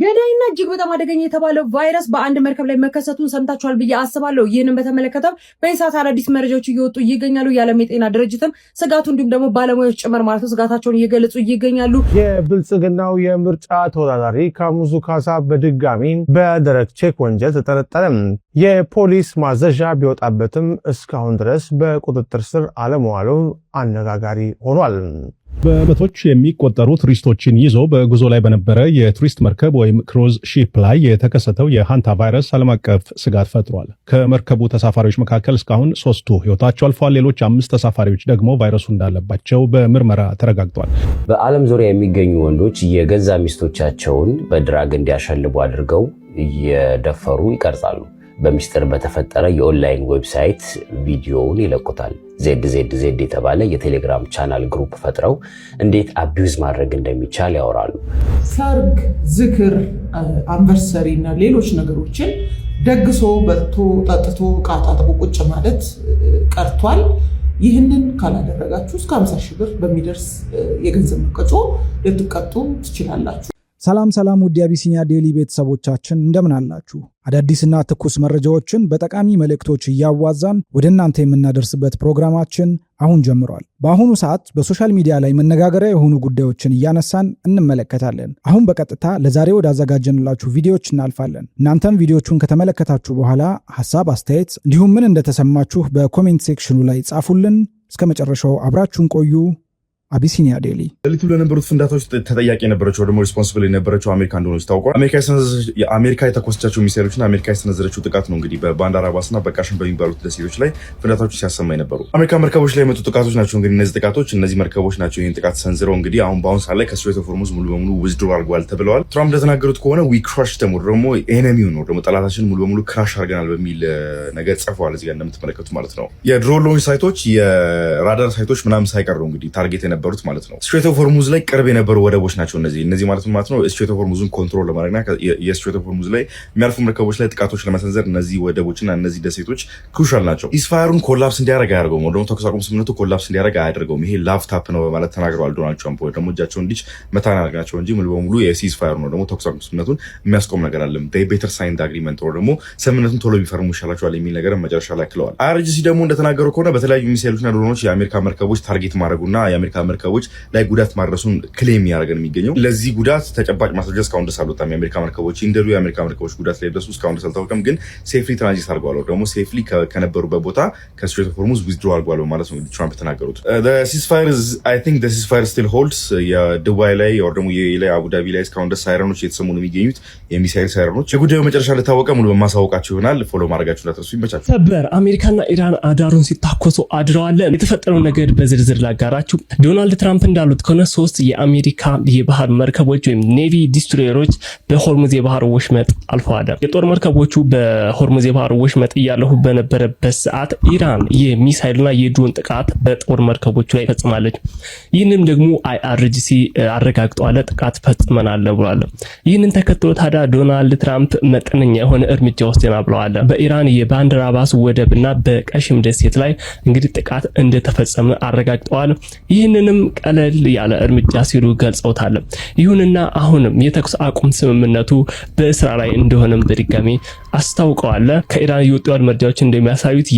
ገዳይና እጅግ በጣም አደገኛ የተባለው ቫይረስ በአንድ መርከብ ላይ መከሰቱን ሰምታችኋል ብዬ አስባለሁ። ይህንን በተመለከተ በኢሳት አዳዲስ መረጃዎች እየወጡ ይገኛሉ። የዓለም የጤና ድርጅትም ስጋቱ እንዲሁም ደግሞ ባለሙያዎች ጭምር ማለት ነው ስጋታቸውን እየገለጹ ይገኛሉ። የብልጽግናው የምርጫ ተወዳዳሪ ካሙዙ ካሳ በድጋሚ በደረቅ ቼክ ወንጀል ተጠረጠረ። የፖሊስ ማዘዣ ቢወጣበትም እስካሁን ድረስ በቁጥጥር ስር አለመዋሉ አነጋጋሪ ሆኗል። በመቶች የሚቆጠሩ ቱሪስቶችን ይዞ በጉዞ ላይ በነበረ የቱሪስት መርከብ ወይም ክሩዝ ሺፕ ላይ የተከሰተው የሃንታ ቫይረስ ዓለም አቀፍ ስጋት ፈጥሯል። ከመርከቡ ተሳፋሪዎች መካከል እስካሁን 3ቱ ሕይወታቸው አልፏል። ሌሎች 5 ተሳፋሪዎች ደግሞ ቫይረሱ እንዳለባቸው በምርመራ ተረጋግጧል። በዓለም ዙሪያ የሚገኙ ወንዶች የገዛ ሚስቶቻቸውን በድራግ እንዲያሸልቡ አድርገው እየደፈሩ ይቀርጻሉ። በሚስጥር በተፈጠረ የኦንላይን ዌብሳይት ቪዲዮውን ይለቁታል። ዜድ የተባለ የቴሌግራም ቻናል ግሩፕ ፈጥረው እንዴት አቢዩዝ ማድረግ እንደሚቻል ያወራሉ። ሰርግ፣ ዝክር፣ አንቨርሰሪ እና ሌሎች ነገሮችን ደግሶ በልቶ ጠጥቶ ቃጣጥቦ ቁጭ ማለት ቀርቷል። ይህንን ካላደረጋችሁ እስከ 50 ሺህ ብር በሚደርስ የገንዘብ መቀጮ ልትቀጡ ትችላላችሁ። ሰላም ውድ የአቢሲኒያ ዴይሊ ቤተሰቦቻችን እንደምን አላችሁ? አዳዲስና ትኩስ መረጃዎችን በጠቃሚ መልእክቶች እያዋዛን ወደ እናንተ የምናደርስበት ፕሮግራማችን አሁን ጀምሯል። በአሁኑ ሰዓት በሶሻል ሚዲያ ላይ መነጋገሪያ የሆኑ ጉዳዮችን እያነሳን እንመለከታለን። አሁን በቀጥታ ለዛሬ ወዳዘጋጀንላችሁ ቪዲዮዎች እናልፋለን። እናንተም ቪዲዮቹን ከተመለከታችሁ በኋላ ሐሳብ፣ አስተያየት እንዲሁም ምን እንደተሰማችሁ በኮሜንት ሴክሽኑ ላይ ጻፉልን። እስከ መጨረሻው አብራችሁን ቆዩ። አቢሲኒያ ዴይሊ። ሌሊቱ ለነበሩት ፍንዳታዎች ተጠያቂ የነበረችው ደግሞ ሪስፖንሲብል የነበረችው አሜሪካ እንደሆነች ታውቋል። አሜሪካ የተኮሰቻቸው ሚሳይሎችና አሜሪካ የሰነዘረችው ጥቃት ነው እንግዲህ በባንዳር አባስና በቃሽን በሚባሉት ደሴቶች ላይ ፍንዳታዎች ሲያሰማ የነበሩ አሜሪካ መርከቦች ላይ የመጡ ጥቃቶች ናቸው። እንግዲህ እነዚህ መርከቦች ናቸው ይህን ጥቃት ሰንዝረው እንግዲህ በአሁኑ ሰዓት ላይ ከስትሬት ኦፍ ሆርሙዝ ሙሉ በሙሉ ዊዝድሮ አድርገዋል ተብለዋል። ትራምፕ እንደተናገሩት ከሆነ ዊ ክራሽ ደግሞ ኤነሚው ነው ደግሞ ጠላታችን ሙሉ በሙሉ ክራሽ አድርገናል በሚል ነገር ጽፈዋል። እዚህ ጋር እንደምትመለከቱት ማለት ነው የድሮን ሎንች ሳይቶች፣ የራዳር ሳይቶች ምናምን ሳይቀሩ እንግዲህ ታርጌት የነበሩት ማለት ነው። ስትሬት ኦፍ ሆርሙዝ ላይ ቅርብ የነበሩ ወደቦች ናቸው እነዚህ ማለት ነው። ስትሬት ኦፍ ሆርሙዝን ኮንትሮል ለማድረግና የስትሬት ኦፍ ሆርሙዝ ላይ የሚያልፉ መርከቦች ላይ ጥቃቶች ለመሰንዘር እነዚህ ወደቦችና እነዚህ ደሴቶች ክሩሻል ናቸው። ኢስፋየሩን ኮላፕስ እንዲያደርግ አያደርገውም፣ ደግሞ ተኩስ አቁም ስምምነቱ ኮላፕስ እንዲያደርግ አያደርገውም። ይሄ ላፕታፕ ነው በማለት ተናግረዋል ዶናልድ ትራምፕ። ወይ ደግሞ እጃቸውን እንዲች መታ ያደርጋቸው እንጂ ሙሉ በሙሉ የሲስፋየሩ ነው ደግሞ ተኩስ አቁም ስምምነቱን የሚያስቆም ነገር አለም። ቤተር ሳይን አግሪመንት ወይ ደግሞ ስምምነቱን ቶሎ ቢፈርሙ ይሻላቸዋል የሚል ነገር መጨረሻ ላይ አክለዋል። አይአርጂሲ ደግሞ እንደተናገሩ ከሆነ በተለያዩ ሚሳይሎችና ድሮኖች የአሜሪካ መርከቦች ታርጌት ማድረጉና የአሜሪካ መርከቦች ላይ ጉዳት ማድረሱን ክሌም ያደረገን የሚገኘው ለዚህ ጉዳት ተጨባጭ ማስረጃ እስካሁን ድረስ አልወጣም። የአሜሪካ መርከቦች እንደሉ የአሜሪካ መርከቦች ጉዳት ላይ ደረሱ እስካሁን ድረስ አልታወቀም። ግን ሴፍሊ ትራንዚት አድርገዋል ደግሞ ሴፍሊ ከነበሩበት ቦታ ከስትሬት ኦፍ ሆርሙዝ ዊዝድሮ አድርገዋል ማለት ነው ትራምፕ የተናገሩት። አይ ቲንክ ሲስፋየር ስቲል ሆልድስ የዱባይ ላይ ወይ ደግሞ ላይ አቡዳቢ ላይ እስካሁን ድረስ ሳይረኖች እየተሰሙ ነው የሚገኙት የሚሳይል ሳይረኖች። የጉዳዩ መጨረሻ ለታወቀ ሙሉ በማሳወቃቸው ይሆናል። ፎሎ ማድረጋችሁ እንዳትረሱ። ይመቻችሁ። ሰበር አሜሪካና ኢራን አዳሩን ሲታኮሱ አድረዋል። የተፈጠረው ነገር በዝርዝር ላጋራችሁ። ዶናልድ ትራምፕ እንዳሉት ከሆነ 3 የአሜሪካ የባህር መርከቦች ወይም ኔቪ ዲስትሮየሮች በሆርሙዝ የባህር ወሽመጥ አልፈዋል። የጦር መርከቦቹ በሆርሙዝ የባህር ወሽመጥ እያለፉ በነበረበት ሰዓት ኢራን የሚሳይልና የድሮን ጥቃት በጦር መርከቦቹ ላይ ፈጽማለች። ይህንም ደግሞ አይአርጂሲ አረጋግጧል። ጥቃት ፈጽመናል ብሏል። ይህንን ተከትሎ ታዲያ ዶናልድ ትራምፕ መጠነኛ የሆነ እርምጃ ወስደናል ብለዋል። በኢራን የባንዳር አባስ ወደብና በቀሽም ደሴት ላይ እንግዲህ ጥቃት እንደተፈጸመ አረጋግጠዋል። ይህንንም ቀለል ያለ እርምጃ ሲሉ ገልጸውታል። ይሁንና አሁንም የተኩስ አቁም ስምምነቱ በስራ ላይ እንደሆነም በድጋሚ አስታውቀዋል። ከኢራን የወጡ መረጃዎች እንደሚያሳዩት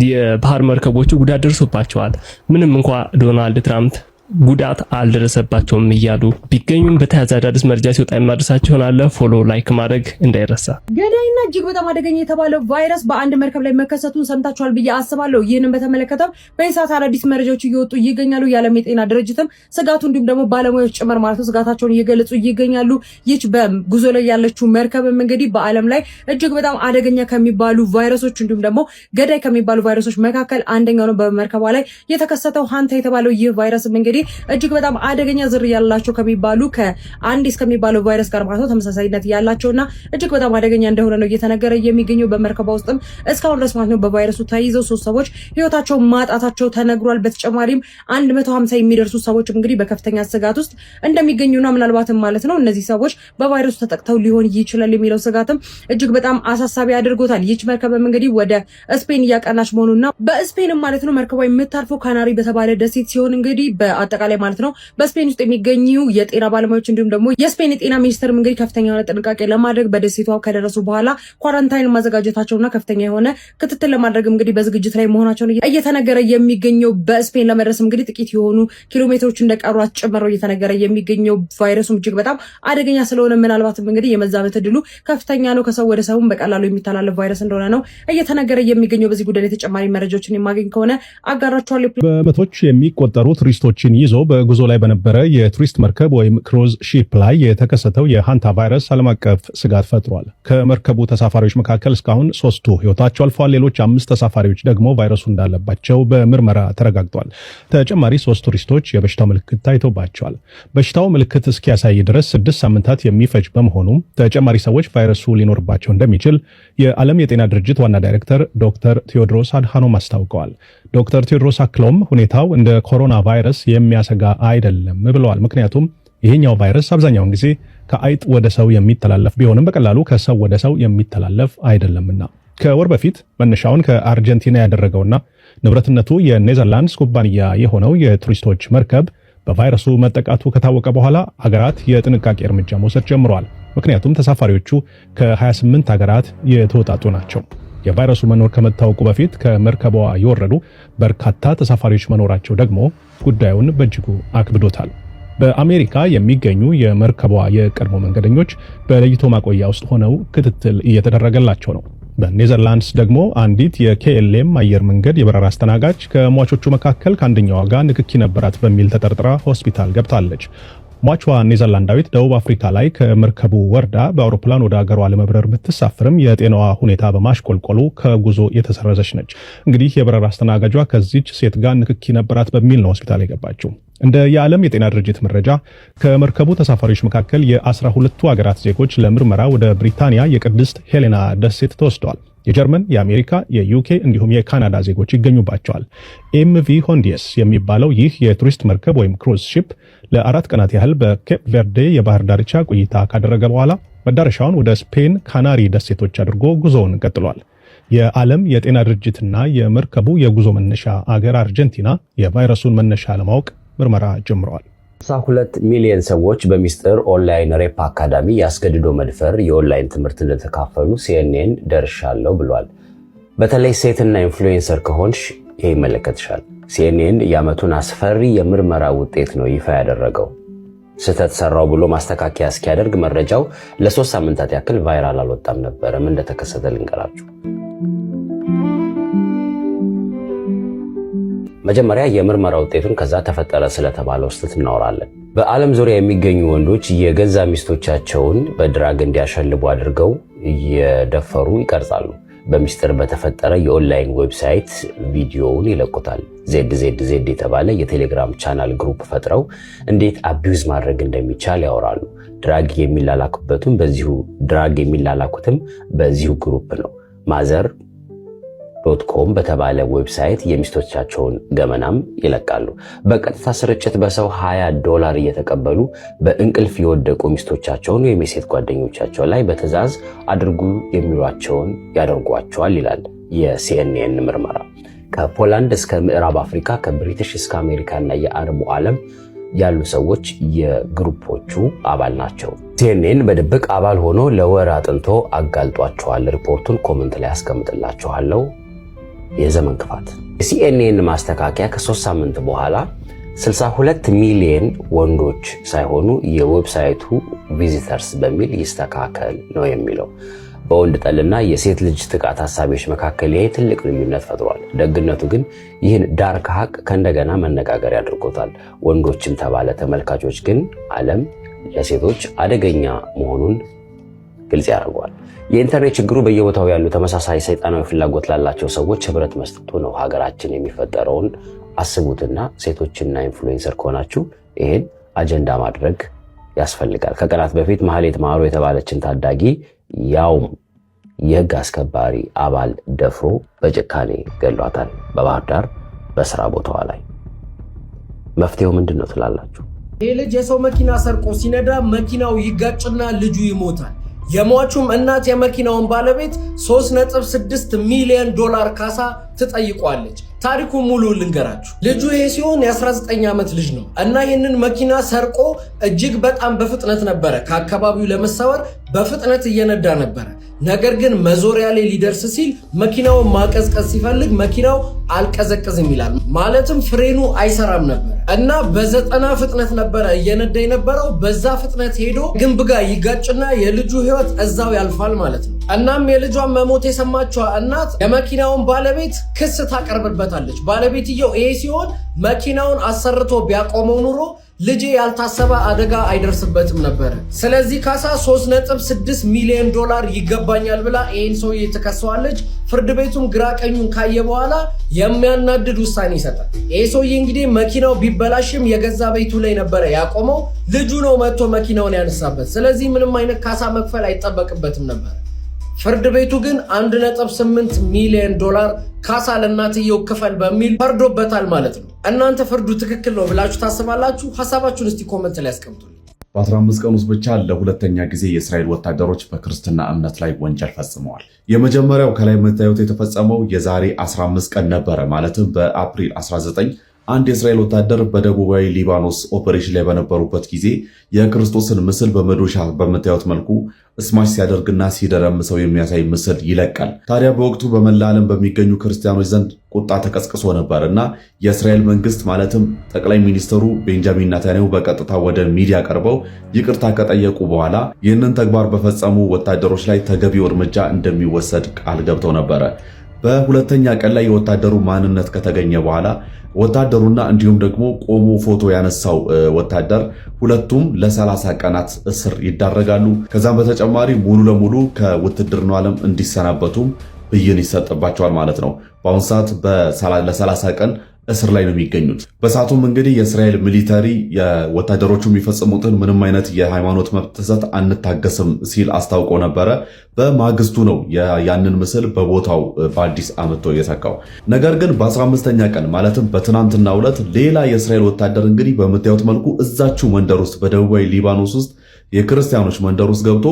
የባህር መርከቦቹ ጉዳት ደርሶባቸዋል። ምንም እንኳን ዶናልድ ትራምፕ ጉዳት አልደረሰባቸውም እያሉ ቢገኙም በተያያዘ አዳዲስ መረጃ ሲወጣ የማድረሳችሁ ይሆናል። ፎሎ ላይክ ማድረግ እንዳይረሳ። ገዳይና እጅግ በጣም አደገኛ የተባለው ቫይረስ በአንድ መርከብ ላይ መከሰቱን ሰምታችኋል ብዬ አስባለሁ። ይህንን በተመለከተ በኢሳት አዳዲስ መረጃዎች እየወጡ ይገኛሉ። የዓለም የጤና ድርጅትም ስጋቱ እንዲሁም ደግሞ ባለሙያዎች ጭምር ማለት ነው ስጋታቸውን እየገለጹ ይገኛሉ። ይህች በጉዞ ላይ ያለችው መርከብም እንግዲህ በዓለም ላይ እጅግ በጣም አደገኛ ከሚባሉ ቫይረሶች እንዲሁም ደግሞ ገዳይ ከሚባሉ ቫይረሶች መካከል አንደኛው ነው። በመርከቧ ላይ የተከሰተው ሃንታ የተባለው ይህ ቫይረስም እንግዲህ እጅግ በጣም አደገኛ ዝርያ ያላቸው ከሚባሉ ከአንዲስ ከሚባለው ቫይረስ ጋር ማለት ነው ተመሳሳይነት ያላቸውና እጅግ በጣም አደገኛ እንደሆነ ነው እየተነገረ የሚገኘው። በመርከቧ ውስጥም እስካሁን ድረስ ማለት ነው በቫይረሱ ተይዘው 3 ሰዎች ህይወታቸው ማጣታቸው ተነግሯል። በተጨማሪም 150 የሚደርሱ ሰዎች እንግዲህ በከፍተኛ ስጋት ውስጥ እንደሚገኙና ምናልባትም ማለት ነው እነዚህ ሰዎች በቫይረሱ ተጠቅተው ሊሆን ይችላል የሚለው ስጋትም እጅግ በጣም አሳሳቢ አድርጎታል። ይህች መርከብም እንግዲህ ወደ ስፔን እያቀናች መሆኑና በስፔንም ማለት ነው መርከቧ የምታርፈው ካናሪ በተባለ ደሴት ሲሆን እንግዲህ አጠቃላይ ማለት ነው በስፔን ውስጥ የሚገኙ የጤና ባለሙያዎች እንዲሁም ደግሞ የስፔን የጤና ሚኒስቴር እንግዲህ ከፍተኛ የሆነ ጥንቃቄ ለማድረግ በደሴቷ ከደረሱ በኋላ ኳራንታይን ማዘጋጀታቸውና ከፍተኛ የሆነ ክትትል ለማድረግ እንግዲህ በዝግጅት ላይ መሆናቸውን እየተነገረ የሚገኘው በስፔን ለመድረስ እንግዲህ ጥቂት የሆኑ ኪሎሜትሮች እንደቀሯት ጨምረው እየተነገረ የሚገኘው ቫይረሱም እጅግ በጣም አደገኛ ስለሆነ ምናልባትም እንግዲህ የመዛመት ዕድሉ ከፍተኛ ነው። ከሰው ወደ ሰው በቀላሉ የሚተላለፍ ቫይረስ እንደሆነ ነው እየተነገረ የሚገኘው። በዚህ ጉዳይ ተጨማሪ መረጃዎችን የማገኝ ከሆነ አጋራቸዋለሁ። በመቶዎች የሚቆጠሩ ቱሪስቶችን ይዞ በጉዞ ላይ በነበረ የቱሪስት መርከብ ወይም ክሩዝ ሺፕ ላይ የተከሰተው የሃንታ ቫይረስ ዓለም አቀፍ ስጋት ፈጥሯል። ከመርከቡ ተሳፋሪዎች መካከል እስካሁን 3ቱ ህይወታቸው አልፏል። ሌሎች 5 ተሳፋሪዎች ደግሞ ቫይረሱ እንዳለባቸው በምርመራ ተረጋግጧል። ተጨማሪ 3 ቱሪስቶች የበሽታው ምልክት ታይቶባቸዋል። በሽታው ምልክት እስኪያሳይ ድረስ 6 ሳምንታት የሚፈጅ በመሆኑ ተጨማሪ ሰዎች ቫይረሱ ሊኖርባቸው እንደሚችል የዓለም የጤና ድርጅት ዋና ዳይሬክተር ዶክተር ቴዎድሮስ አድሃኖም አስታውቀዋል። ዶክተር ቴዎድሮስ አክለውም ሁኔታው እንደ ኮሮና ቫይረስ የሚያሰጋ አይደለም ብለዋል። ምክንያቱም ይሄኛው ቫይረስ አብዛኛውን ጊዜ ከአይጥ ወደ ሰው የሚተላለፍ ቢሆንም በቀላሉ ከሰው ወደ ሰው የሚተላለፍ አይደለምና ከወር በፊት መነሻውን ከአርጀንቲና ያደረገውና ንብረትነቱ የኔዘርላንድስ ኩባንያ የሆነው የቱሪስቶች መርከብ በቫይረሱ መጠቃቱ ከታወቀ በኋላ አገራት የጥንቃቄ እርምጃ መውሰድ ጀምረዋል። ምክንያቱም ተሳፋሪዎቹ ከ28 ሀገራት የተወጣጡ ናቸው። የቫይረሱ መኖር ከመታወቁ በፊት ከመርከቧ የወረዱ በርካታ ተሳፋሪዎች መኖራቸው ደግሞ ጉዳዩን በእጅጉ አክብዶታል። በአሜሪካ የሚገኙ የመርከቧ የቀድሞ መንገደኞች በለይቶ ማቆያ ውስጥ ሆነው ክትትል እየተደረገላቸው ነው። በኔዘርላንድስ ደግሞ አንዲት የኬኤልኤም አየር መንገድ የበረራ አስተናጋጅ ከሟቾቹ መካከል ከአንደኛዋ ጋር ንክኪ ነበራት በሚል ተጠርጥራ ሆስፒታል ገብታለች። ሟቿ ኔዘርላንዳዊት ደቡብ አፍሪካ ላይ ከመርከቡ ወርዳ በአውሮፕላን ወደ ሀገሯ ለመብረር ብትሳፍርም የጤናዋ ሁኔታ በማሽቆልቆሉ ከጉዞ የተሰረዘች ነች። እንግዲህ የበረራ አስተናጋጇ ከዚች ሴት ጋር ንክኪ ነበራት በሚል ነው ሆስፒታል የገባችው። እንደ የዓለም የጤና ድርጅት መረጃ ከመርከቡ ተሳፋሪዎች መካከል የ12ቱ ሀገራት ዜጎች ለምርመራ ወደ ብሪታንያ የቅድስት ሄሌና ደሴት ተወስደዋል። የጀርመን፣ የአሜሪካ፣ የዩኬ እንዲሁም የካናዳ ዜጎች ይገኙባቸዋል። ኤምቪ ሆንዲየስ የሚባለው ይህ የቱሪስት መርከብ ወይም ክሩዝ ሺፕ ለ4 ቀናት ያህል በኬፕ ቬርዴ የባህር ዳርቻ ቆይታ ካደረገ በኋላ መዳረሻውን ወደ ስፔን ካናሪ ደሴቶች አድርጎ ጉዞውን ቀጥሏል። የዓለም የጤና ድርጅትና የመርከቡ የጉዞ መነሻ አገር አርጀንቲና የቫይረሱን መነሻ ለማወቅ ምርመራ ጀምረዋል። 2 ሚሊዮን ሰዎች በሚስጥር ኦንላይን ሬፕ አካዳሚ ያስገድዶ መድፈር የኦንላይን ትምህርት እንደተካፈሉ ሲኤንኤን ደርሻለሁ ብሏል። በተለይ ሴትና ኢንፍሉዌንሰር ከሆንሽ ይሄ ይመለከትሻል። ሲኤንኤን የዓመቱን አስፈሪ የምርመራ ውጤት ነው ይፋ ያደረገው። ስህተት ሰራው ብሎ ማስተካከያ እስኪያደርግ መረጃው ለ3 ሳምንታት ያክል ቫይራል አልወጣም ነበር። ምን እንደተከሰተ ልንገራችሁ። መጀመሪያ የምርመራ ውጤቱን ከዛ ተፈጠረ ስለተባለው ስህተት እናወራለን። በዓለም ዙሪያ የሚገኙ ወንዶች የገዛ ሚስቶቻቸውን በድራግ እንዲያሸልቡ አድርገው እየደፈሩ ይቀርጻሉ። በሚስጥር በተፈጠረ የኦንላይን ዌብሳይት ቪዲዮውን ይለቁታል። ዜድ የተባለ የቴሌግራም ቻናል ግሩፕ ፈጥረው እንዴት አቢዩዝ ማድረግ እንደሚቻል ያወራሉ። ድራግ የሚላላኩትም በዚሁ ግሩፕ ነው። ማዘር.com በተባለ ዌብሳይት የሚስቶቻቸውን ገመናም ይለቃሉ። በቀጥታ ስርጭት በሰው $20 እየተቀበሉ በእንቅልፍ የወደቁ ሚስቶቻቸውን ወይም የሴት ጓደኞቻቸው ላይ በትዕዛዝ አድርጉ የሚሏቸውን ያደርጓቸዋል ይላል የሲኤንኤን ምርመራ። ከፖላንድ እስከ ምዕራብ አፍሪካ፣ ከብሪቲሽ እስከ አሜሪካና የአረቡ ዓለም ያሉ ሰዎች የግሩፖቹ አባል ናቸው። ሲኤንኤን በድብቅ አባል ሆኖ ለወር አጥንቶ አጋልጧቸዋል። ሪፖርቱን ኮመንት ላይ አስቀምጥላችኋለሁ። የዘመን ክፋት የሲኤንኤን ማስተካከያ ከ3 ሳምንት በኋላ 62 ሚሊዮን ወንዶች ሳይሆኑ የዌብሳይቱ ቪዚተርስ በሚል ይስተካከል ነው የሚለው። በወንድ ጠልና የሴት ልጅ ጥቃት ሐሳቢዎች መካከል ይሄ ትልቅ ልዩነት ፈጥሯል። ደግነቱ ግን ይህን ዳርክ ሀቅ ከእንደገና መነጋገር ያድርጎታል። ወንዶችም ተባለ ተመልካቾች ግን ዓለም ለሴቶች አደገኛ መሆኑን ግልጽ ያደርገዋል። የኢንተርኔት ችግሩ በየቦታው ያሉ ተመሳሳይ ሰይጣናዊ ፍላጎት ላላቸው ሰዎች ህብረት መስጠቱ ነው። ሀገራችን የሚፈጠረውን አስቡትና ሴቶችና ኢንፍሉዌንሰር ከሆናችሁ ይሄን አጀንዳ ማድረግ ያስፈልጋል። ከቀናት በፊት ማህሌት ማሩ የተባለችን ታዳጊ ያውም የህግ አስከባሪ አባል ደፍሮ በጭካኔ ገሏታል። በባህር ዳር በስራ ቦታዋ ላይ። መፍትሄው ምንድን ነው ትላላችሁ? ይህ ልጅ የሰው መኪና ሰርቆ ሲነዳ መኪናው ይጋጭና ልጁ ይሞታል። የሟቹም እናት የመኪናውን ባለቤት $3.6 ሚሊዮን ካሳ ትጠይቋለች። ታሪኩን ሙሉ ልንገራችሁ። ልጁ ይሄ ሲሆን የ19 ዓመት ልጅ ነው እና ይህንን መኪና ሰርቆ እጅግ በጣም በፍጥነት ነበረ ከአካባቢው ለመሰወር በፍጥነት እየነዳ ነበረ። ነገር ግን መዞሪያ ላይ ሊደርስ ሲል መኪናውን ማቀዝቀዝ ሲፈልግ መኪናው አልቀዘቅዝም ይላል። ማለትም ፍሬኑ አይሰራም ነበር እና በ90 ፍጥነት ነበረ እየነዳ የነበረው። በዛ ፍጥነት ሄዶ ግንብ ጋር ይጋጭና የልጁ ህይወት እዛው ያልፋል ማለት ነው። እናም የልጇን መሞት የሰማችው እናት የመኪናውን ባለቤት ክስ ታቀርብበታለች። ባለቤትየው ይሄ ሲሆን መኪናውን አሰርቶ ቢያቆመው ኑሮ ልጄ ያልታሰበ አደጋ አይደርስበትም ነበር። ስለዚህ ካሳ 3.6 ሚሊዮን ዶላር ይገባኛል ብላ ይህን ሰውዬ ትከሰዋለች። ፍርድ ቤቱም ግራ ቀኙን ካየ በኋላ የሚያናድድ ውሳኔ ይሰጣል። ይህ ሰውዬ እንግዲህ መኪናው ቢበላሽም የገዛ ቤቱ ላይ ነበረ ያቆመው። ልጁ ነው መጥቶ መኪናውን ያነሳበት። ስለዚህ ምንም አይነት ካሳ መክፈል አይጠበቅበትም ነበር። ፍርድ ቤቱ ግን 1.8 ሚሊዮን ዶላር ካሳ ለእናትየው ክፈል በሚል ፈርዶበታል ማለት ነው። እናንተ ፍርዱ ትክክል ነው ብላችሁ ታስባላችሁ? ሐሳባችሁን እስቲ ኮሜንት ላይ አስቀምጡልኝ። በ15 ቀን ውስጥ ብቻ ለሁለተኛ ጊዜ የእስራኤል ወታደሮች በክርስትና እምነት ላይ ወንጀል ፈጽመዋል። የመጀመሪያው ከላይ የምታዩት የተፈጸመው የዛሬ 15 ቀን ነበረ። ማለትም በአፕሪል 19 አንድ የእስራኤል ወታደር በደቡባዊ ሊባኖስ ኦፐሬሽን ላይ በነበሩበት ጊዜ የክርስቶስን ምስል በመዶሻ በምታዩት መልኩ እስማሽ ሲያደርግና ሲደረምሰው የሚያሳይ ምስል ይለቃል። ታዲያ በወቅቱ በመላ ዓለም በሚገኙ ክርስቲያኖች ዘንድ ቁጣ ተቀስቅሶ ነበር እና የእስራኤል መንግስት ማለትም ጠቅላይ ሚኒስትሩ ቤንጃሚን ኔታንያሁ በቀጥታ ወደ ሚዲያ ቀርበው ይቅርታ ከጠየቁ በኋላ ይህንን ተግባር በፈጸሙ ወታደሮች ላይ ተገቢው እርምጃ እንደሚወሰድ ቃል ገብተው ነበረ። በሁለተኛ ቀን ላይ የወታደሩ ማንነት ከተገኘ በኋላ ወታደሩና እንዲሁም ደግሞ ቆሞ ፎቶ ያነሳው ወታደር ሁለቱም ለ30 ቀናት እስር ይዳረጋሉ። ከዛም በተጨማሪ ሙሉ ለሙሉ ከውትድርናው ዓለም እንዲሰናበቱም ብይን ይሰጥባቸዋል ማለት ነው። በአሁኑ ሰዓት ለ30 ቀን እስር ላይ ነው የሚገኙት። በሰዓቱም እንግዲህ የእስራኤል ሚሊተሪ የወታደሮቹ የሚፈጽሙትን ምንም አይነት የሃይማኖት መብት ጥሰት አንታገስም ሲል አስታውቆ ነበረ። በማግስቱ ነው ያንን ምስል በቦታው በአዲስ አመቶ የሰካው። ነገር ግን በ15ኛ ቀን ማለትም በትናንትናው ዕለት ሌላ የእስራኤል ወታደር እንግዲህ በምታዩት መልኩ እዛችሁ መንደር ውስጥ በደቡባዊ ሊባኖስ ውስጥ የክርስቲያኖች መንደር ውስጥ ገብቶ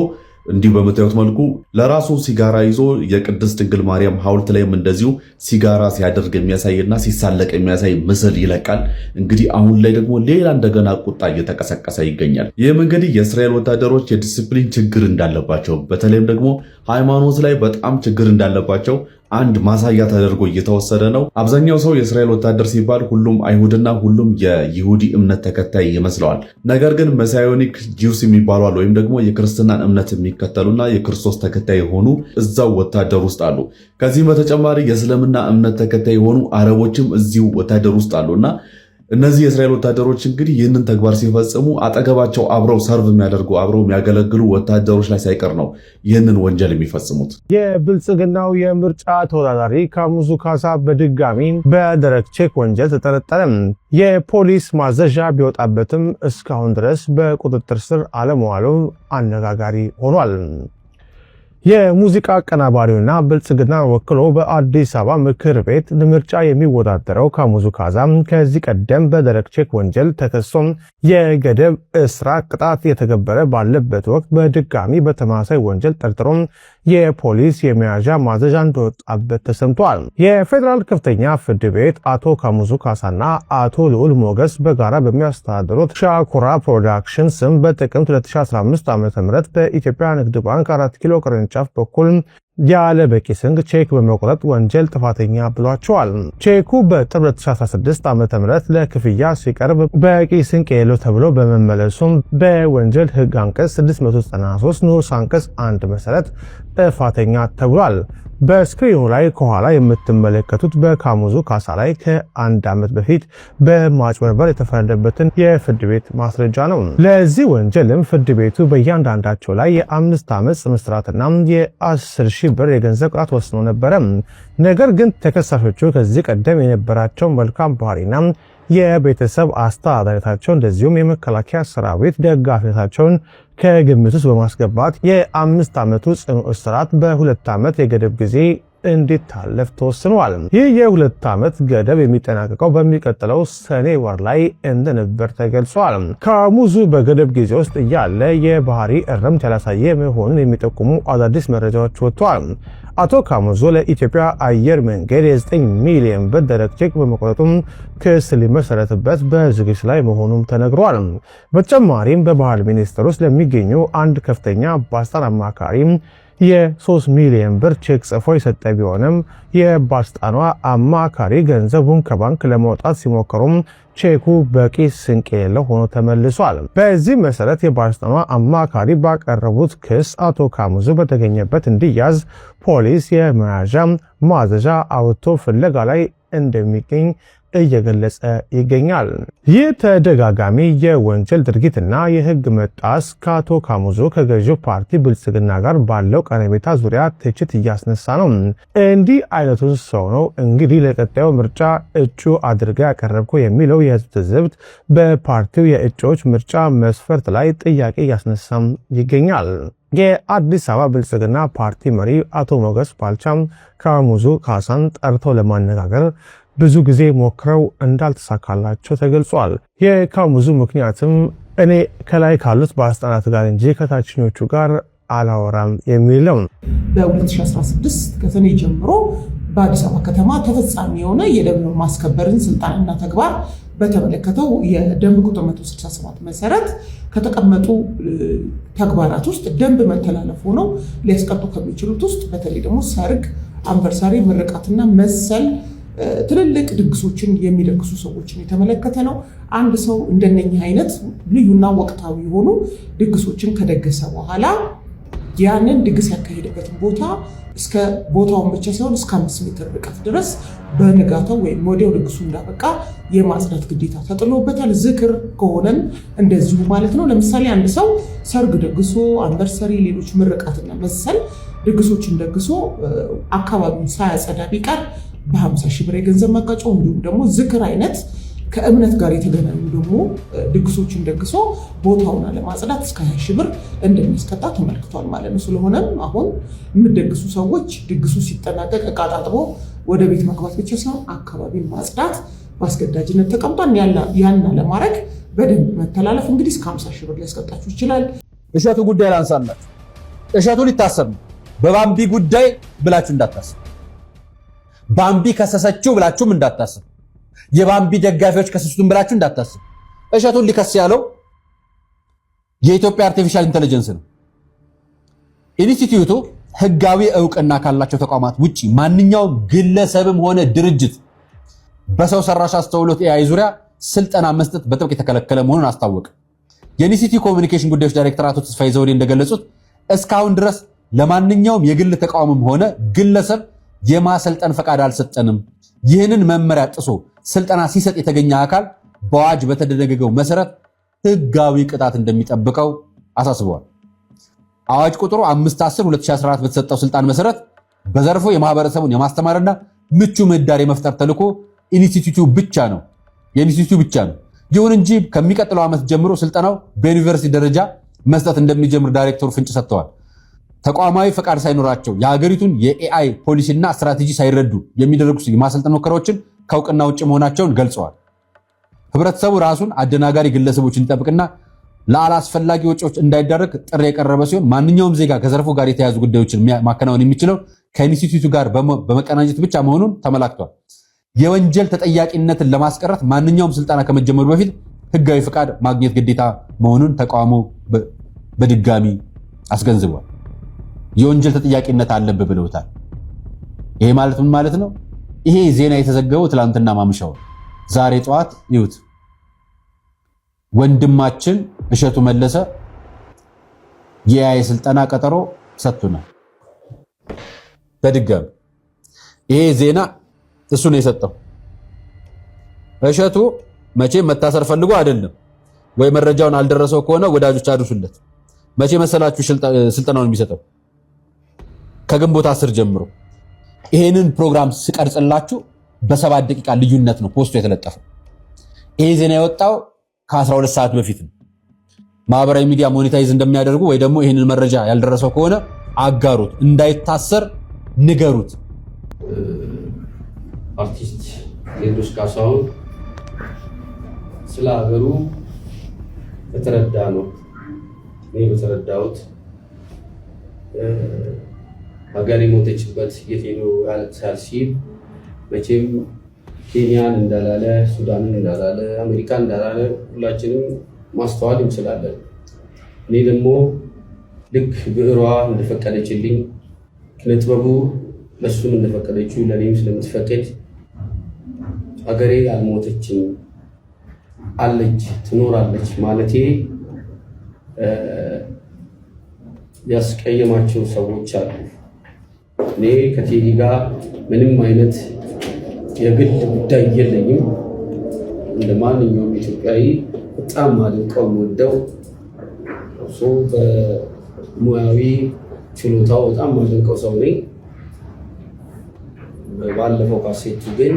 እንዲሁ በምታዩት መልኩ ለራሱ ሲጋራ ይዞ የቅድስት ድንግል ማርያም ሐውልት ላይም እንደዚሁ ሲጋራ ሲያደርግ የሚያሳይና ሲሳለቅ የሚያሳይ ምስል ይለቃል። እንግዲህ አሁን ላይ ደግሞ ሌላ እንደገና ቁጣ እየተቀሰቀሰ ይገኛል። ይህም እንግዲህ የእስራኤል ወታደሮች የዲሲፕሊን ችግር እንዳለባቸው በተለይም ደግሞ ሃይማኖት ላይ በጣም ችግር እንዳለባቸው አንድ ማሳያ ተደርጎ እየተወሰደ ነው። አብዛኛው ሰው የእስራኤል ወታደር ሲባል ሁሉም አይሁድና ሁሉም የይሁዲ እምነት ተከታይ ይመስለዋል። ነገር ግን መሳዮኒክ ጂውስ የሚባሉ አሉ፣ ወይም ደግሞ የክርስትናን እምነት የሚከተሉና የክርስቶስ ተከታይ የሆኑ እዛው ወታደር ውስጥ አሉ። ከዚህም በተጨማሪ የእስልምና እምነት ተከታይ የሆኑ አረቦችም እዚሁ ወታደር ውስጥ አሉና እነዚህ የእስራኤል ወታደሮች እንግዲህ ይህንን ተግባር ሲፈጽሙ አጠገባቸው አብረው ሰርቭ የሚያደርጉ አብረው የሚያገለግሉ ወታደሮች ላይ ሳይቀር ነው ይህንን ወንጀል የሚፈጽሙት። የብልጽግናው የምርጫ ተወዳዳሪ ካሙዙ ካሳ በድጋሚ በደረቅ ቼክ ወንጀል ተጠረጠረ። የፖሊስ ማዘዣ ቢወጣበትም እስካሁን ድረስ በቁጥጥር ስር አለመዋሉ አነጋጋሪ ሆኗል። የሙዚቃ አቀናባሪውና ብልጽግና ወክሎ በአዲስ አበባ ምክር ቤት ምርጫ የሚወዳደረው ካሙዙ ካሳ ከዚህ ቀደም በደረቅ ቼክ ወንጀል ተከሶ የገደብ እስራት ቅጣት የተገበረ ባለበት ወቅት በድጋሚ በተመሳሳይ ወንጀል ጠርጥሮ የፖሊስ የመያዣ ማዘዣ እንደወጣበት ተሰምቷል። የፌዴራል ከፍተኛ ፍርድ ቤት አቶ ካሙዙ ካሳና አቶ ልዑል ሞገስ በጋራ በሚያስተዳድሩት ሻኩራ ፕሮዳክሽን ስም በጥቅምት 2015 ዓ.ም በኢትዮጵያ ንግድ ባንክ 4 ኪሎ ቅርንጫፍ በኩል ያለ በቂ ስንቅ ቼክ በመቁረጥ ወንጀል ጥፋተኛ ብሏቸዋል። ቼኩ በጥር 2016 ዓ.ም ለክፍያ ሲቀርብ በቂ ስንቅ የሌለው ተብሎ በመመለሱም በወንጀል ሕግ አንቀጽ 693 ንዑስ አንቀጽ 1 መሰረት ጥፋተኛ ተብሏል። በስክሪኑ ላይ ከኋላ የምትመለከቱት በካሙዙ ካሳ ላይ ከ1 ዓመት በፊት በማጭበርበር የተፈረደበትን የፍርድ ቤት ማስረጃ ነው። ለዚህ ወንጀልም ፍርድ ቤቱ በእያንዳንዳቸው ላይ የ5 ዓመት ጽኑ እስራትና የ10,000 ብር የገንዘብ ቅጣት ወስኖ ነበረ። ነገር ግን ተከሳሾቹ ከዚህ ቀደም የነበራቸው መልካም ባህሪና የቤተሰብ አስተዳዳሪነታቸው እንደዚሁም የመከላከያ ሰራዊት ደጋፊነታቸውን ከግምት ውስጥ በማስገባት የ5 ዓመቱ ጽኑ እስራት በ2 ዓመት የገደብ ጊዜ እንዲታለፍ ተወስኗል። ይህ የ2 ዓመት ገደብ የሚጠናቀቀው በሚቀጥለው ሰኔ ወር ላይ እንደነበር ተገልጿል። ካሙዙ በገደብ ጊዜ ውስጥ እያለ የባህሪ እረምት ያላሳየ መሆኑን የሚጠቁሙ አዳዲስ መረጃዎች ወጥተዋል። አቶ ካሙዙ ለኢትዮጵያ አየር መንገድ የ9 ሚሊዮን ብር ደረቅ ቼክ በመቁረጡም ክስ ሊመሰረትበት በዝግጅት ላይ መሆኑም ተነግሯል። በተጨማሪም በባህል ሚኒስቴር ውስጥ ለሚገኙ አንድ ከፍተኛ ባለስልጣን አማካሪ የ3 ሚሊዮን ብር ቼክ ጽፎ የሰጠ ቢሆንም የባለስልጣኗ አማካሪ ገንዘቡን ከባንክ ለማውጣት ሲሞክሩም ቼኩ በቂ ስንቅ የሌለው ሆኖ ተመልሷል። በዚህ መሰረት የባለስልጣኗ አማካሪ ባቀረቡት ክስ አቶ ካሙዙ በተገኘበት እንዲያዝ ፖሊስ የመያዣ ማዘዣ አውጥቶ ፍለጋ ላይ እንደሚገኝ እየገለጸ ይገኛል። ይህ ተደጋጋሚ የወንጀል ድርጊትና የህግ መጣስ ከአቶ ካሙዙ ከገዢው ፓርቲ ብልጽግና ጋር ባለው ቀረቤታ ዙሪያ ትችት እያስነሳ ነው። እንዲህ አይነቱን ሰው ነው እንግዲህ ለቀጣዩ ምርጫ እጩ አድርጋ ያቀረብኩ የሚለው የህዝብ ትዝብት በፓርቲው የእጩዎች ምርጫ መስፈርት ላይ ጥያቄ እያስነሳም ይገኛል። የአዲስ አበባ ብልጽግና ፓርቲ መሪ አቶ ሞገስ ባልቻም ካሙዙ ካሳን ጠርተው ለማነጋገር ብዙ ጊዜ ሞክረው እንዳልተሳካላቸው ተገልጿል። የካሙዙ ምክንያትም እኔ ከላይ ካሉት ባለስልጣናት ጋር እንጂ ከታችኞቹ ጋር አላወራም የሚል ነው። በ2016 ከሰኔ ጀምሮ በአዲስ አበባ ከተማ ተፈጻሚ የሆነ የደንብ ማስከበርን ስልጣንና ተግባር በተመለከተው የደንብ ቁጥር 167 መሰረት ከተቀመጡ ተግባራት ውስጥ ደንብ መተላለፍ ሆነው ሊያስቀጡ ከሚችሉት ውስጥ በተለይ ደግሞ ሰርግ፣ አንቨርሳሪ፣ ምርቃትና መሰል ትልልቅ ድግሶችን የሚደግሱ ሰዎችን የተመለከተ ነው። አንድ ሰው እንደነኛ አይነት ልዩና ወቅታዊ የሆኑ ድግሶችን ከደገሰ በኋላ ያንን ድግስ ያካሄደበትን ቦታ እስከ ቦታውን ብቻ ሳይሆን እስከ 5 ሜትር ርቀት ድረስ በንጋታው ወይም ወዲያው ድግሱ እንዳበቃ የማጽዳት ግዴታ ተጥሎበታል። ዝክር ከሆነን እንደዚሁ ማለት ነው። ለምሳሌ አንድ ሰው ሰርግ ደግሶ አንቨርሰሪ፣ ሌሎች ምርቃትና መሰል ድግሶችን ደግሶ አካባቢውን ሳያጸዳ ቢቀር በ50 ሺህ ብር የገንዘብ መቀጮ፣ እንዲሁም ደግሞ ዝክር አይነት ከእምነት ጋር የተገናኙ ደግሞ ድግሶችን ደግሶ ቦታውን ለማጽዳት እስከ 20 ሺህ ብር እንደሚያስቀጣ ተመልክቷል ማለት ነው። ስለሆነም አሁን የምትደግሱ ሰዎች ድግሱ ሲጠናቀቅ ዕቃ ታጥቦ ወደ ቤት መግባት ብቻ ሳይሆን አካባቢን ማጽዳት በአስገዳጅነት ተቀምጧል። ያን ለማድረግ በደንብ መተላለፍ እንግዲህ እስከ 50 ሺህ ብር ሊያስቀጣችሁ ይችላል። እሸቱ ጉዳይ ላንሳላችሁ። እሸቱ ሊታሰብ ነው። በባምቢ ጉዳይ ብላችሁ እንዳታስብ፣ ባምቢ ከሰሰችው ብላችሁም እንዳታስብ፣ የባምቢ ደጋፊዎች ከሰሱትን ብላችሁ እንዳታስብ። እሸቱን ሊከስ ያለው የኢትዮጵያ አርቲፊሻል ኢንተለጀንስ ነው። ኢንስቲትዩቱ ህጋዊ እውቅና ካላቸው ተቋማት ውጪ ማንኛውም ግለሰብም ሆነ ድርጅት በሰው ሰራሽ አስተውሎት ኤአይ ዙሪያ ስልጠና መስጠት በጥብቅ የተከለከለ መሆኑን አስታወቀ። የኢንስቲትዩት ኮሚኒኬሽን ጉዳዮች ዳይሬክተር አቶ ተስፋዬ ዘውዴ እንደገለጹት እስካሁን ድረስ ለማንኛውም የግል ተቋምም ሆነ ግለሰብ የማሰልጠን ፈቃድ አልሰጠንም። ይህንን መመሪያ ጥሶ ስልጠና ሲሰጥ የተገኘ አካል በአዋጅ በተደነገገው መሰረት ህጋዊ ቅጣት እንደሚጠብቀው አሳስበዋል። አዋጅ ቁጥሩ 510/2014 በተሰጠው ስልጣን መሰረት በዘርፉ የማህበረሰቡን የማስተማርና ምቹ ምህዳር የመፍጠር ተልዕኮ ኢንስቲትዩቱ ብቻ ነው። ይሁን እንጂ ከሚቀጥለው ዓመት ጀምሮ ስልጠናው በዩኒቨርሲቲ ደረጃ መስጠት እንደሚጀምር ዳይሬክተሩ ፍንጭ ሰጥተዋል። ተቋማዊ ፈቃድ ሳይኖራቸው የሀገሪቱን የኤአይ ፖሊሲና ስትራቴጂ ሳይረዱ የሚደረጉ የማሰልጠን ሙከራዎችን ከእውቅና ውጭ መሆናቸውን ገልጸዋል። ህብረተሰቡ ራሱን አደናጋሪ ግለሰቦችን ይጠብቅና ለአላስፈላጊ ወጪዎች እንዳይዳረግ ጥሪ የቀረበ ሲሆን ማንኛውም ዜጋ ከዘርፉ ጋር የተያያዙ ጉዳዮችን ማከናወን የሚችለው ከኢንስቲትዩቱ ጋር በመቀናጀት ብቻ መሆኑን ተመላክቷል። የወንጀል ተጠያቂነትን ለማስቀረት ማንኛውም ስልጠና ከመጀመሩ በፊት ህጋዊ ፈቃድ ማግኘት ግዴታ መሆኑን ተቋሙ በድጋሚ አስገንዝቧል። የወንጀል ተጠያቂነት አለብህ ብለውታል። ይሄ ማለት ምን ማለት ነው? ይሄ ዜና የተዘገበው ትላንትና ማምሻው፣ ዛሬ ጠዋት ይዩት። ወንድማችን እሸቱ መለሰ የኤአይ ስልጠና ቀጠሮ ሰጥቶናል። በድጋሚ ይሄ ዜና እሱ ነው የሰጠው። እሸቱ መቼም መታሰር ፈልጎ አይደለም ወይ መረጃውን አልደረሰው ከሆነ ወዳጆች አድርሱለት። መቼ መሰላችሁ ስልጠናውን የሚሰጠው? ከግንቦት 10 ጀምሮ ይሄንን ፕሮግራም ስቀርጽላችሁ በ7 ደቂቃ ልዩነት ነው ፖስቱ የተለጠፈው። ይሄ ዜና የወጣው ከ12 ሰዓት በፊት ነው። ማህበራዊ ሚዲያ ሞኔታይዝ እንደሚያደርጉ ወይ ደግሞ ይሄንን መረጃ ያልደረሰው ከሆነ አጋሩት፣ እንዳይታሰር ንገሩት። አርቲስት ቴዎድሮስ ካሳሁን ስለ ሀገሩ በተረዳሁት ሀገር የሞተችበት የት ሄዶ ያለቅሳል ሲል መቼም ኬንያን እንዳላለ፣ ሱዳንን እንዳላለ፣ አሜሪካን እንዳላለ ሁላችንም ማስተዋል እንችላለን። እኔ ደግሞ ልክ ብዕሯ እንደፈቀደችልኝ ኪነጥበቡ ለሱም እንደፈቀደችው ለኔም ስለምትፈቅድ ሀገሬ አልሞተችም አለች ትኖራለች ማለቴ ያስቀየማቸው ሰዎች አሉ። እኔ ከቴዲ ጋር ምንም አይነት የግል ጉዳይ የለኝም። እንደ ማንኛውም ኢትዮጵያዊ በጣም ማድንቀው ወደው በሙያዊ ችሎታው በጣም ማድንቀው ሰው ነኝ። ባለፈው ካሴቱ ግን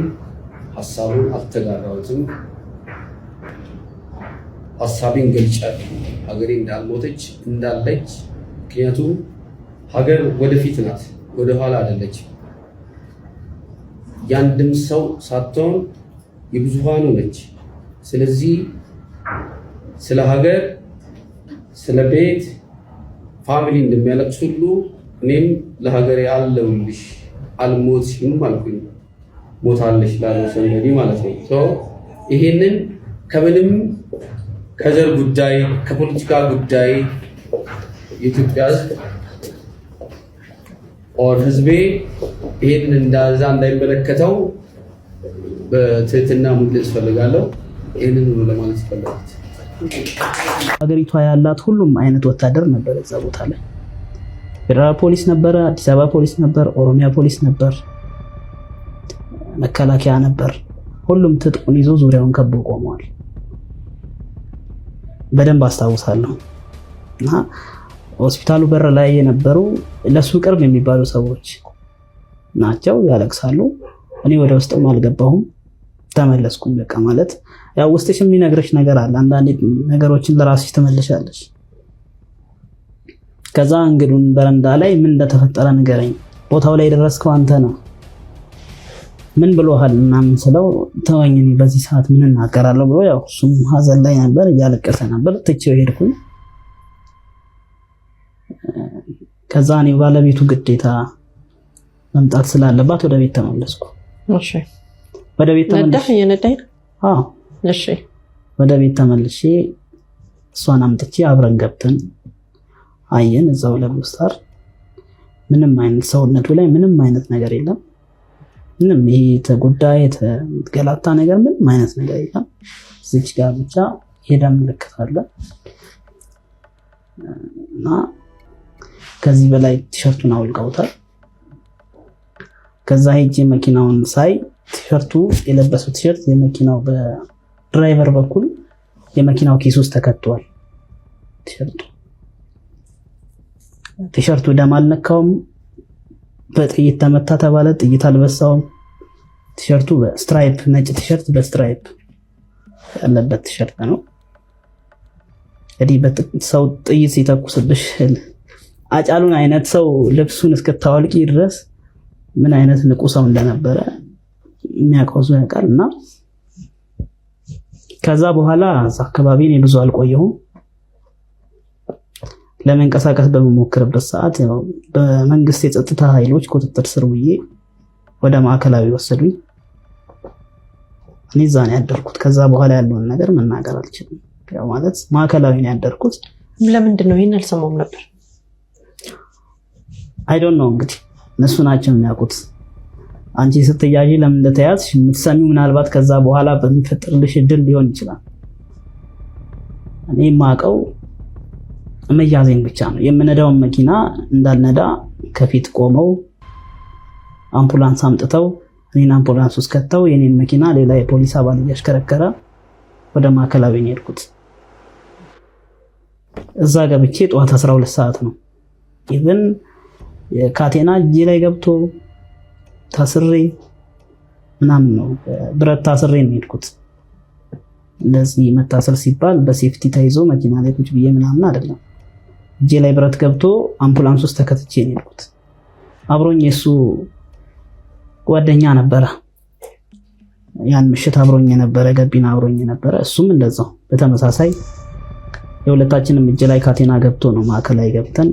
ሀሳቡን አልተጋራሁትም። ሀሳቤን ገልጫለሁ። ሀገሬ እንዳልሞተች እንዳለች። ምክንያቱም ሀገር ወደፊት ናት፣ ወደኋላ አይደለች። ያንድም ሰው ሳትሆን የብዙሃኑ ነች። ስለዚህ ስለ ሀገር፣ ስለ ቤት ፋሚሊ እንደሚያለቅስ ሁሉ እኔም ለሀገሬ አለሁልሽ አልሞትሽም አልኩኝ። ሞታለሽ ላለው ሰንበዲ ማለት ነው። ይሄንን ከምንም ከዘር ጉዳይ ከፖለቲካ ጉዳይ የኢትዮጵያ ሕዝብ ኦር ህዝቤ ይሄንን እንዳዛ እንዳይመለከተው በትህትና መግለጽ ፈልጋለሁ። ይሄንን ነው ለማለት ፈልጋለሁ። ሀገሪቷ ያላት ሁሉም አይነት ወታደር ነበር እዛ ቦታ ላይ። ፌደራል ፖሊስ ነበረ፣ አዲስ አበባ ፖሊስ ነበር፣ ኦሮሚያ ፖሊስ ነበር፣ መከላከያ ነበር። ሁሉም ትጥቁን ይዞ ዙሪያውን ከቦ ቆመዋል። በደንብ አስታውሳለሁ። እና ሆስፒታሉ በር ላይ የነበሩ ለሱ ቅርብ የሚባሉ ሰዎች ናቸው፣ ያለቅሳሉ። እኔ ወደ ውስጥም አልገባሁም፣ ተመለስኩኝ። በቃ ማለት ያው ውስጥሽ የሚነግርሽ ነገር አለ። አንዳንድ ነገሮችን ለራስሽ ትመልሻለሽ። ከዛ እንግዱን በረንዳ ላይ ምን እንደተፈጠረ ንገረኝ፣ ቦታው ላይ ደረስከው አንተ ነው፣ ምን ብሎሃል ምናምን ስለው ተወኝ፣ እኔ በዚህ ሰዓት ምን እናገራለሁ ብሎ ያው እሱም ሀዘን ላይ ነበር፣ እያለቀሰ ነበር። ትቼው ሄድኩኝ። ከዛ እኔ ባለቤቱ ግዴታ መምጣት ስላለባት ወደ ቤት ተመለስኩ። እሺ፣ ወደ ቤት ተመለስኩ። የነዳኝ አዎ፣ እሺ። ወደ ቤት ተመልሼ እሷን አምጥቼ አብረን ገብተን አየን። እዛው ለብስታር ምንም አይነት ሰውነቱ ላይ ምንም አይነት ነገር የለም። ምንም ይሄ ተጎዳ የተገላታ ነገር ምንም አይነት ነገር የለም። እዚች ጋር ብቻ የደም ምልክት አለ እና ከዚህ በላይ ቲሸርቱን አውልቀውታል። ከዛ ሄጄ መኪናውን ሳይ ቲሸርቱ የለበሰው ቲሸርት የመኪናው በድራይቨር በኩል የመኪናው ኪስ ውስጥ ተከቷል። ቲሸርቱ ደም አልነካውም። በጥይት ተመታ ተባለ፣ ጥይት አልበሳውም። ቲሸርቱ በስትራይፕ ነጭ ቲሸርት በስትራይፕ ያለበት ቲሸርት ነው። እንግዲህ ሰው ጥይት ሲተኩስብሽ አጫሉን አይነት ሰው ልብሱን እስከታወልቂ ድረስ ምን አይነት ንቁ ሰው እንደነበረ የሚያውቀው ሰው ያውቃል። እና ከዛ በኋላ እዛ አካባቢ እኔ ብዙ አልቆየሁም። ለመንቀሳቀስ በመሞክርበት ሰዓት በመንግስት የጸጥታ ኃይሎች ቁጥጥር ስር ውዬ ወደ ማዕከላዊ ወሰዱኝ። እኔ እዛ ነው ያደርኩት። ከዛ በኋላ ያለውን ነገር መናገር አልችልም። ያው ማለት ማዕከላዊ ነው ያደርኩት። ለምንድን ነው? ይሄን አልሰማሁም ነበር። አይ ዶንት ኖ እንግዲህ እነሱ ናቸው የሚያውቁት። አንቺ ስትያዢ ለምን እንደተያዝሽ የምትሰሚው ምናልባት ከዛ በኋላ በሚፈጥርልሽ እድል ሊሆን ይችላል። እኔ የማውቀው መያዜን ብቻ ነው። የምነዳውን መኪና እንዳልነዳ ከፊት ቆመው አምቡላንስ አምጥተው እኔን አምቡላንስ ውስጥ ከተው የኔን መኪና ሌላ የፖሊስ አባል እያሽከረከረ ወደ ማዕከላዊ ነው የሄድኩት። እዛ ገብቼ ጠዋት 12 ሰዓት ነው ኢቭን የካቴና እጄ ላይ ገብቶ ታስሬ ምናምን ነው ብረት ታስሬ ነው የሄድኩት። እንደዚህ መታሰር ሲባል በሴፍቲ ተይዞ መኪና ላይ ቁጭ ብዬ ምናምን አይደለም። እጄ ላይ ብረት ገብቶ አምቡላንስ ውስጥ ተከትቼ ነው የሄድኩት። አብሮኝ የሱ ጓደኛ ነበረ፣ ያን ምሽት አብሮኝ የነበረ ገቢና አብሮኝ የነበረ እሱም እንደዛው በተመሳሳይ የሁለታችንም እጅ ላይ ካቴና ገብቶ ነው ማዕከላዊ ገብተን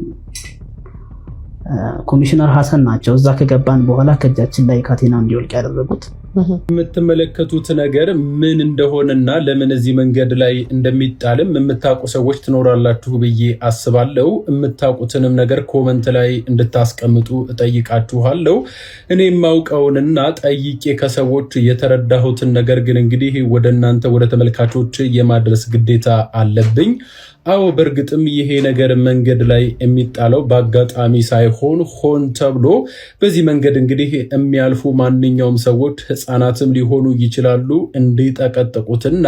ኮሚሽነር ሐሰን ናቸው እዛ ከገባን በኋላ ከእጃችን ላይ ካቴና እንዲወልቅ ያደረጉት። የምትመለከቱት ነገር ምን እንደሆነና ለምን እዚህ መንገድ ላይ እንደሚጣልም የምታውቁ ሰዎች ትኖራላችሁ ብዬ አስባለሁ። የምታውቁትንም ነገር ኮመንት ላይ እንድታስቀምጡ እጠይቃችኋለሁ። እኔ የማውቀውንና ጠይቄ ከሰዎች የተረዳሁትን ነገር ግን እንግዲህ ወደ እናንተ ወደ ተመልካቾች የማድረስ ግዴታ አለብኝ። አዎ በእርግጥም ይሄ ነገር መንገድ ላይ የሚጣለው በአጋጣሚ ሳይሆን ሆን ተብሎ በዚህ መንገድ እንግዲህ የሚያልፉ ማንኛውም ሰዎች ህፃናትም ሊሆኑ ይችላሉ እንዲጠቀጥቁትና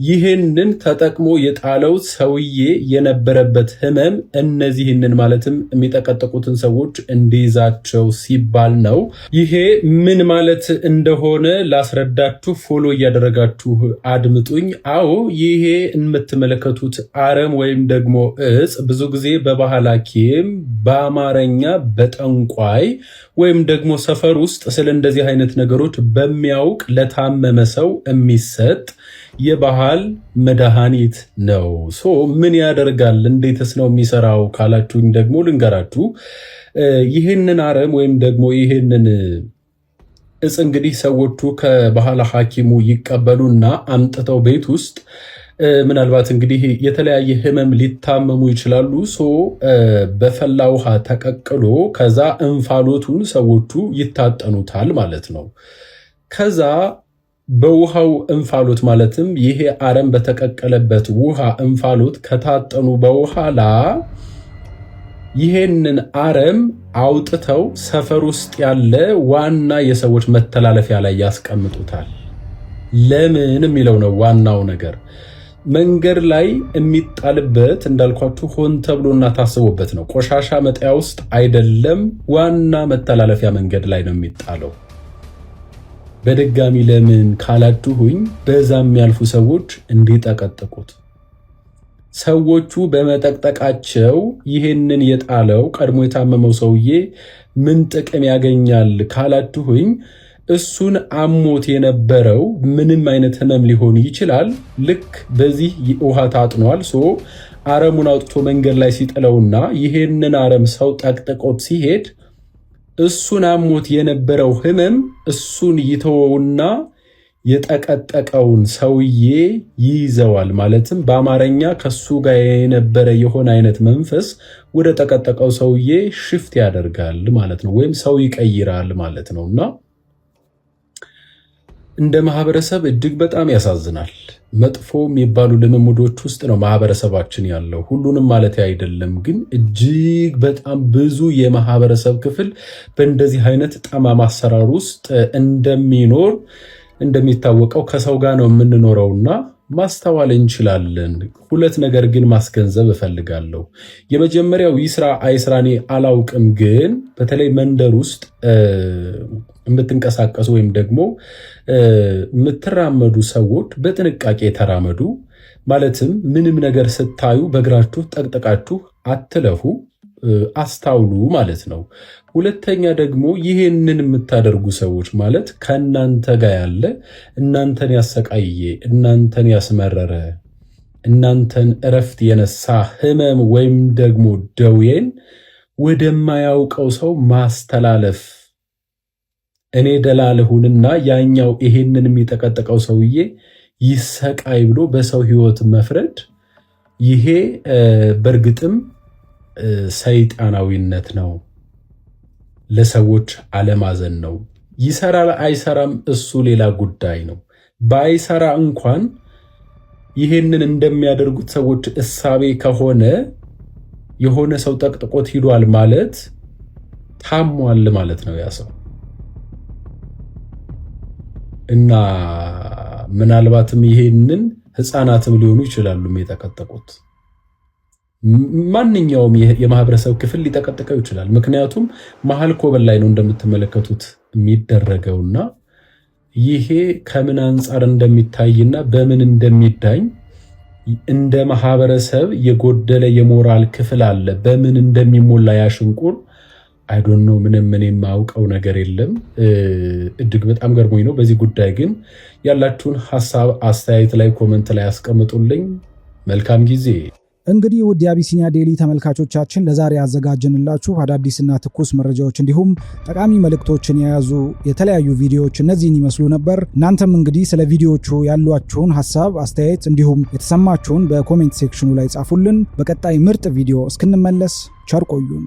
ይህንን ተጠቅሞ የጣለው ሰውዬ የነበረበት ህመም እነዚህንን ማለትም የሚጠቀጥቁትን ሰዎች እንዲይዛቸው ሲባል ነው። ይሄ ምን ማለት እንደሆነ ላስረዳችሁ፣ ፎሎ እያደረጋችሁ አድምጡኝ። አዎ ይሄ የምትመለከቱት አረም ወይም ደግሞ እጽ ብዙ ጊዜ በባህል ሐኪም በአማርኛ በጠንቋይ ወይም ደግሞ ሰፈር ውስጥ ስለ እንደዚህ አይነት ነገሮች በሚያውቅ ለታመመ ሰው የሚሰጥ የባህል መድኃኒት ነው። ምን ያደርጋል? እንዴትስ ነው የሚሰራው ካላችሁኝ ደግሞ ልንገራችሁ። ይህንን አረም ወይም ደግሞ ይህንን እጽ እንግዲህ ሰዎቹ ከባህል ሐኪሙ ይቀበሉና አምጥተው ቤት ውስጥ ምናልባት እንግዲህ የተለያየ ህመም ሊታመሙ ይችላሉ። በፈላ ውሃ ተቀቅሎ ከዛ እንፋሎቱን ሰዎቹ ይታጠኑታል ማለት ነው። ከዛ በውሃው እንፋሎት ማለትም ይሄ አረም በተቀቀለበት ውሃ እንፋሎት ከታጠኑ በኋላ ይሄንን አረም አውጥተው ሰፈር ውስጥ ያለ ዋና የሰዎች መተላለፊያ ላይ ያስቀምጡታል። ለምን የሚለው ነው ዋናው ነገር። መንገድ ላይ የሚጣልበት እንዳልኳችሁ ሆን ተብሎና ታስቦበት ነው። ቆሻሻ መጣያ ውስጥ አይደለም፣ ዋና መተላለፊያ መንገድ ላይ ነው የሚጣለው። በድጋሚ ለምን ካላችሁኝ በዛ የሚያልፉ ሰዎች እንዲጠቀጥቁት። ሰዎቹ በመጠቅጠቃቸው ይሄንን የጣለው ቀድሞ የታመመው ሰውዬ ምን ጥቅም ያገኛል ካላችሁኝ እሱን አሞት የነበረው ምንም አይነት ህመም ሊሆን ይችላል። ልክ በዚህ ውሃ ታጥኗል። አረሙን አውጥቶ መንገድ ላይ ሲጥለውና ይሄንን አረም ሰው ጠቅጥቆት ሲሄድ እሱን አሞት የነበረው ህመም እሱን ይተወውና የጠቀጠቀውን ሰውዬ ይይዘዋል። ማለትም በአማርኛ ከሱ ጋር የነበረ የሆነ አይነት መንፈስ ወደ ጠቀጠቀው ሰውዬ ሽፍት ያደርጋል ማለት ነው፣ ወይም ሰው ይቀይራል ማለት ነውና እንደ ማህበረሰብ እጅግ በጣም ያሳዝናል። መጥፎ የሚባሉ ልምምዶች ውስጥ ነው ማህበረሰባችን ያለው። ሁሉንም ማለት አይደለም፣ ግን እጅግ በጣም ብዙ የማህበረሰብ ክፍል በእንደዚህ አይነት ጠማማ አሰራር ውስጥ እንደሚኖር እንደሚታወቀው ከሰው ጋር ነው የምንኖረውና ማስተዋል እንችላለን። ሁለት ነገር ግን ማስገንዘብ እፈልጋለሁ። የመጀመሪያው ይስራ አይስራ እኔ አላውቅም፣ ግን በተለይ መንደር ውስጥ የምትንቀሳቀሱ ወይም ደግሞ የምትራመዱ ሰዎች በጥንቃቄ ተራመዱ። ማለትም ምንም ነገር ስታዩ በእግራችሁ ጠቅጥቃችሁ አትለፉ፣ አስታውሉ ማለት ነው። ሁለተኛ ደግሞ ይሄንን የምታደርጉ ሰዎች ማለት ከእናንተ ጋር ያለ እናንተን ያሰቃየ፣ እናንተን ያስመረረ፣ እናንተን እረፍት የነሳ ህመም ወይም ደግሞ ደዌን ወደማያውቀው ሰው ማስተላለፍ፣ እኔ ደላለሁንና ያኛው ይሄንን የሚጠቀጥቀው ሰውዬ ይሰቃይ ብሎ በሰው ህይወት መፍረድ፣ ይሄ በእርግጥም ሰይጣናዊነት ነው። ለሰዎች አለማዘን ነው። ይሰራል አይሰራም እሱ ሌላ ጉዳይ ነው። ባይሰራ እንኳን ይሄንን እንደሚያደርጉት ሰዎች እሳቤ ከሆነ የሆነ ሰው ጠቅጥቆት ሂዷል ማለት ታሟል ማለት ነው ያ ሰው። እና ምናልባትም ይሄንን ህፃናትም ሊሆኑ ይችላሉ የጠቀጠቁት። ማንኛውም የማህበረሰብ ክፍል ሊጠቀጥቀው ይችላል። ምክንያቱም መሀል ኮበል ላይ ነው እንደምትመለከቱት የሚደረገውና ይሄ ከምን አንጻር እንደሚታይና በምን እንደሚዳኝ እንደ ማህበረሰብ የጎደለ የሞራል ክፍል አለ። በምን እንደሚሞላ ያሽንቁር አይዶኖ ምንም ምን የማውቀው ነገር የለም። እጅግ በጣም ገርሞኝ ነው። በዚህ ጉዳይ ግን ያላችሁን ሐሳብ አስተያየት ላይ ኮመንት ላይ አስቀምጡልኝ። መልካም ጊዜ እንግዲህ ውድ የአቢሲኒያ ዴሊ ተመልካቾቻችን ለዛሬ ያዘጋጀንላችሁ አዳዲስና ትኩስ መረጃዎች እንዲሁም ጠቃሚ መልእክቶችን የያዙ የተለያዩ ቪዲዮዎች እነዚህን ይመስሉ ነበር። እናንተም እንግዲህ ስለ ቪዲዮዎቹ ያሏችሁን ሐሳብ፣ አስተያየት እንዲሁም የተሰማችሁን በኮሜንት ሴክሽኑ ላይ ጻፉልን። በቀጣይ ምርጥ ቪዲዮ እስክንመለስ ቸር ቆዩን።